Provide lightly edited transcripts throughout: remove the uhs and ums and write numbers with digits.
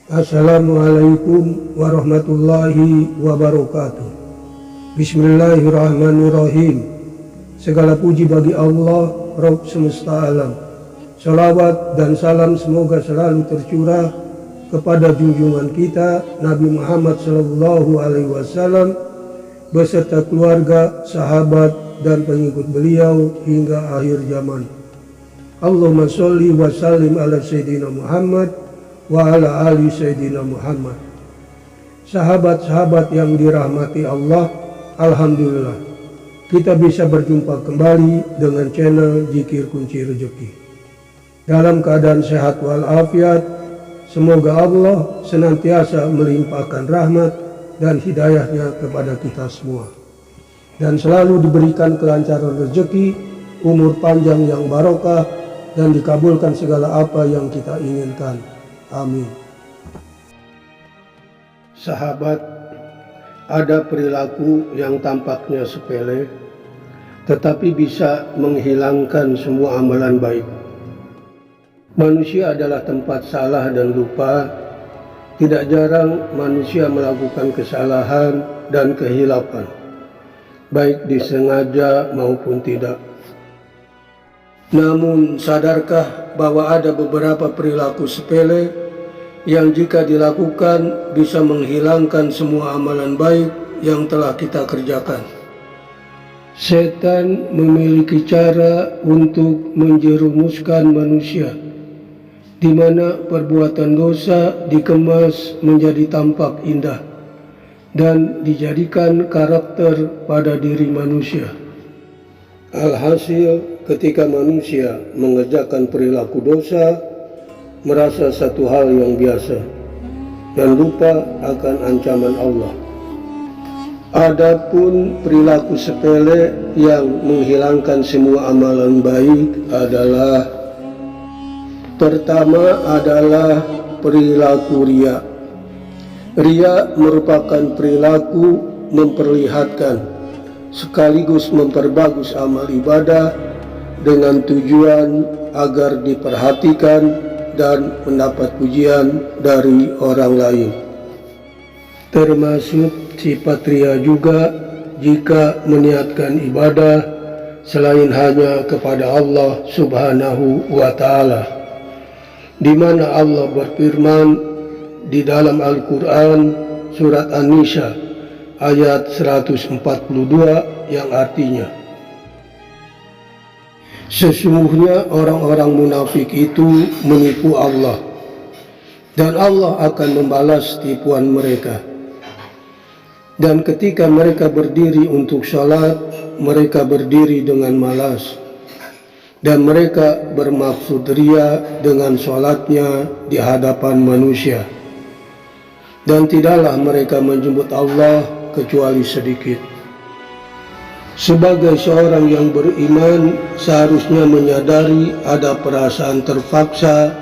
Assalamualaikum warahmatullahi wabarakatuh. Bismillahirrahmanirrahim. Segala puji bagi Allah, Rabb semesta alam. Salawat dan salam semoga selalu tercurah kepada junjungan kita Nabi Muhammad SAW beserta keluarga, sahabat dan pengikut beliau hingga akhir zaman. Allahumma sholli wa sallim ala Sayyidina Muhammad wa ala ali Sayyidina Muhammad. Sahabat-sahabat yang dirahmati Allah, alhamdulillah kita bisa berjumpa kembali dengan channel Zikir Kunci Rezeki dalam keadaan sehat walafiat. Semoga Allah senantiasa melimpahkan rahmat dan hidayahnya kepada kita semua, dan selalu diberikan kelancaran rezeki, umur panjang yang barokah, dan dikabulkan segala apa yang kita inginkan. Amin. Sahabat, ada perilaku yang tampaknya sepele tetapi bisa menghilangkan semua amalan baik. Manusia adalah tempat salah dan lupa. Tidak jarang manusia melakukan kesalahan dan kehilapan, baik disengaja maupun tidak. Namun, sadarkah bahwa ada beberapa perilaku sepele yang jika dilakukan bisa menghilangkan semua amalan baik yang telah kita kerjakan? Setan memiliki cara untuk menjerumuskan manusia, di mana perbuatan dosa dikemas menjadi tampak indah dan dijadikan karakter pada diri manusia. Alhasil, ketika manusia mengerjakan perilaku dosa, merasa satu hal yang biasa dan lupa akan ancaman Allah. Adapun perilaku sepele yang menghilangkan semua amalan baik adalah: pertama adalah perilaku riya. Riya merupakan perilaku memperlihatkan sekaligus memperbagus amal ibadah dengan tujuan agar diperhatikan dan mendapat pujian dari orang lain. Termasuk sifat riya juga jika meniatkan ibadah selain hanya kepada Allah Subhanahu wa Ta'ala, di mana Allah berfirman di dalam Al-Quran surat An-Nisa ayat 142 yang artinya, sesungguhnya orang-orang munafik itu menipu Allah, dan Allah akan membalas tipuan mereka. Dan ketika mereka berdiri untuk salat, mereka berdiri dengan malas, dan mereka bermaksud ria dengan salatnya di hadapan manusia, dan tidaklah mereka menyebut Allah kecuali sedikit. Sebagai seorang yang beriman, seharusnya menyadari ada perasaan terpaksa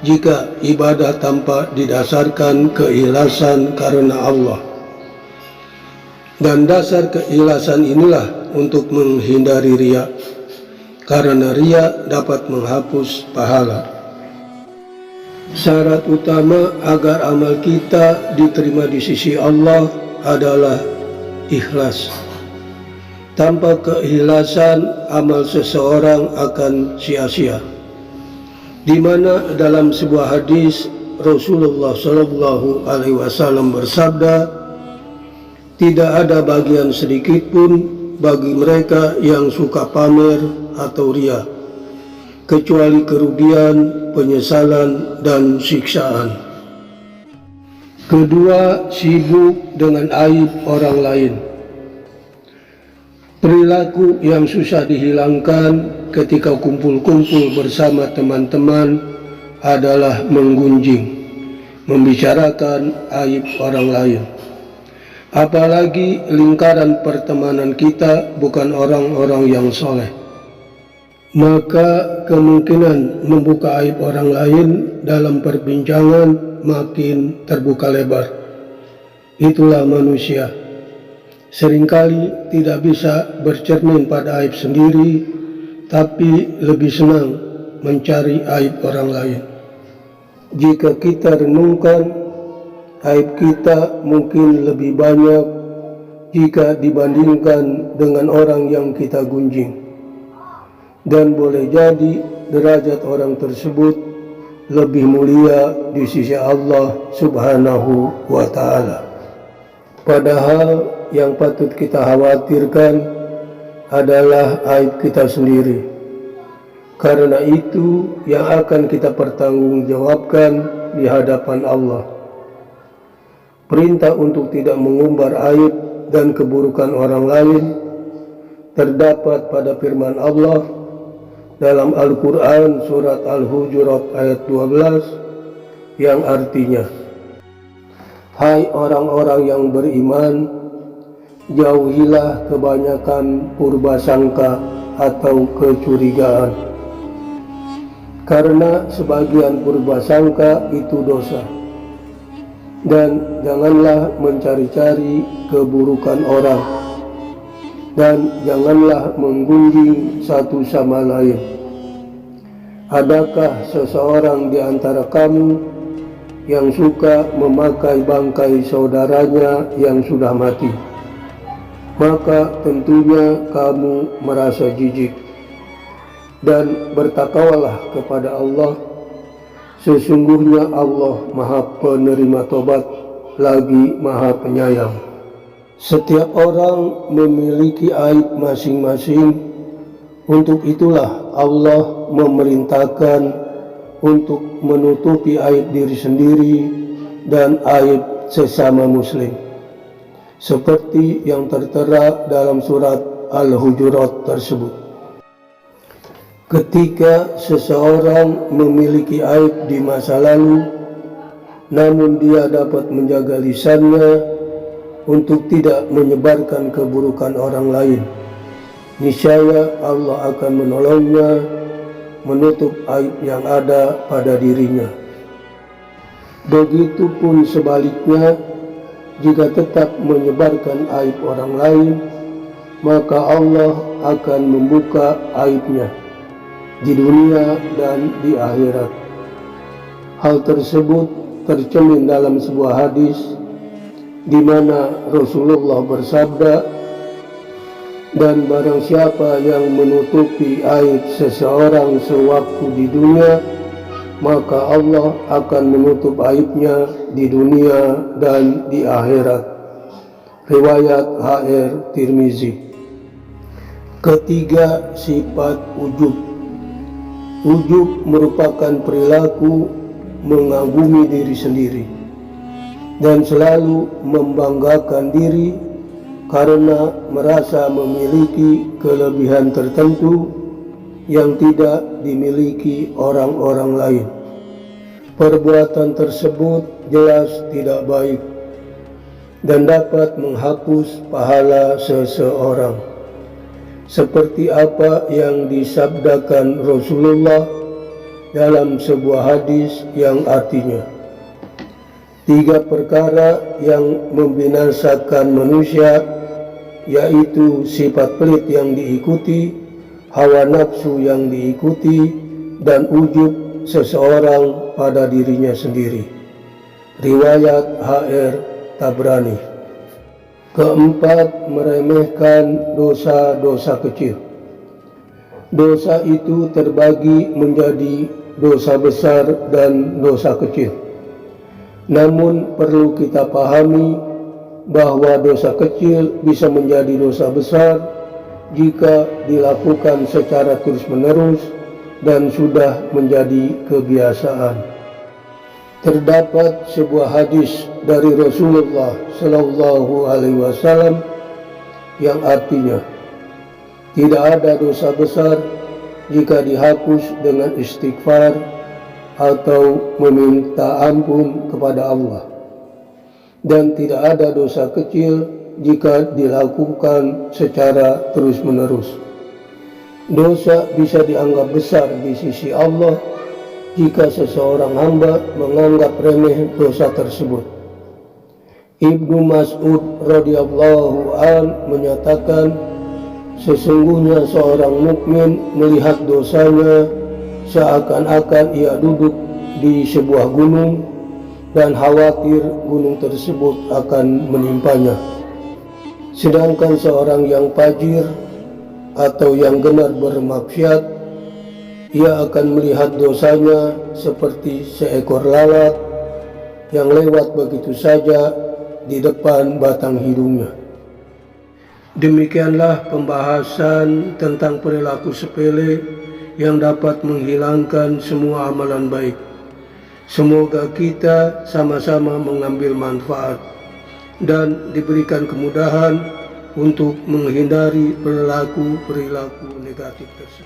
jika ibadah tanpa didasarkan keikhlasan karena Allah. Dan dasar keikhlasan inilah untuk menghindari riya, karena riya dapat menghapus pahala. Syarat utama agar amal kita diterima di sisi Allah adalah ikhlas. Tanpa keikhlasan, amal seseorang akan sia-sia. Di mana dalam sebuah hadis Rasulullah SAW bersabda, tidak ada bagian sedikit pun bagi mereka yang suka pamer atau ria, kecuali kerugian, penyesalan, dan siksaan. Kedua, sibuk dengan aib orang lain. Perilaku yang susah dihilangkan ketika kumpul-kumpul bersama teman-teman adalah menggunjing, membicarakan aib orang lain. Apalagi lingkaran pertemanan kita bukan orang-orang yang soleh, maka kemungkinan membuka aib orang lain dalam perbincangan makin terbuka lebar. Itulah manusia, seringkali tidak bisa bercermin pada aib sendiri, tapi lebih senang mencari aib orang lain. Jika kita renungkan, aib kita mungkin lebih banyak jika dibandingkan dengan orang yang kita gunjing. Dan boleh jadi derajat orang tersebut lebih mulia di sisi Allah Subhanahu wa Ta'ala. Padahal yang patut kita khawatirkan adalah aib kita sendiri. Karena itu yang akan kita pertanggungjawabkan di hadapan Allah. Perintah untuk tidak mengumbar aib dan keburukan orang lain terdapat pada firman Allah dalam Al-Quran surat Al-Hujurat ayat 12 yang artinya, "Hai orang-orang yang beriman, jauhilah kebanyakan purbasangka atau kecurigaan, karena sebagian purbasangka itu dosa. Dan janganlah mencari-cari keburukan orang, dan janganlah menggunjing satu sama lain. Adakah seseorang di antara kamu yang suka memakai bangkai saudaranya yang sudah mati? Maka tentunya kamu merasa jijik. Dan bertakwalah kepada Allah. Sesungguhnya Allah Maha Penerima Tobat, lagi Maha Penyayang." Setiap orang memiliki aib masing-masing. Untuk itulah Allah memerintahkan untuk menutupi aib diri sendiri dan aib sesama muslim, seperti yang tertera dalam surat Al-Hujurat tersebut. Ketika seseorang memiliki aib di masa lalu, namun dia dapat menjaga lisannya untuk tidak menyebarkan keburukan orang lain, niscaya Allah akan menolongnya menutup aib yang ada pada dirinya. Begitupun sebaliknya, jika tetap menyebarkan aib orang lain, maka Allah akan membuka aibnya di dunia dan di akhirat. Hal tersebut tercermin dalam sebuah hadis di mana Rasulullah bersabda, "Dan barang siapa yang menutupi aib seseorang sewaktu di dunia, maka Allah akan menutup aibnya di dunia dan di akhirat." Riwayat HR Tirmizi. Ketiga, sifat ujub. Ujub merupakan perilaku mengagumi diri sendiri dan selalu membanggakan diri karena merasa memiliki kelebihan tertentu yang tidak dimiliki orang-orang lain. Perbuatan tersebut jelas tidak baik dan dapat menghapus pahala seseorang, seperti apa yang disabdakan Rasulullah dalam sebuah hadis yang artinya, 3 perkara yang membinasakan manusia, yaitu sifat pelit yang diikuti, hawa nafsu yang diikuti, dan ujub seseorang pada dirinya sendiri. Riwayat HR Tabrani. Keempat, meremehkan dosa-dosa kecil. Dosa itu terbagi menjadi dosa besar dan dosa kecil. Namun perlu kita pahami bahwa dosa kecil bisa menjadi dosa besar jika dilakukan secara terus-menerus dan sudah menjadi kebiasaan. Terdapat sebuah hadis dari Rasulullah Shallallahu Alaihi Wasallam yang artinya, tidak ada dosa besar jika dihapus dengan istighfar atau meminta ampun kepada Allah, dan tidak ada dosa kecil jika dilakukan secara terus-menerus. Dosa bisa dianggap besar di sisi Allah jika seseorang hamba menganggap remeh dosa tersebut. Ibnu Mas'ud radhiyallahu an menyatakan, sesungguhnya seorang mukmin melihat dosanya seakan-akan ia duduk di sebuah gunung dan khawatir gunung tersebut akan menimpanya. Sedangkan seorang yang fajir atau yang gemar bermaksiat, ia akan melihat dosanya seperti seekor lalat yang lewat begitu saja di depan batang hidungnya. Demikianlah pembahasan tentang perilaku sepele yang dapat menghilangkan semua amalan baik. Semoga kita sama-sama mengambil manfaat dan diberikan kemudahan untuk menghindari perilaku negatif tersebut.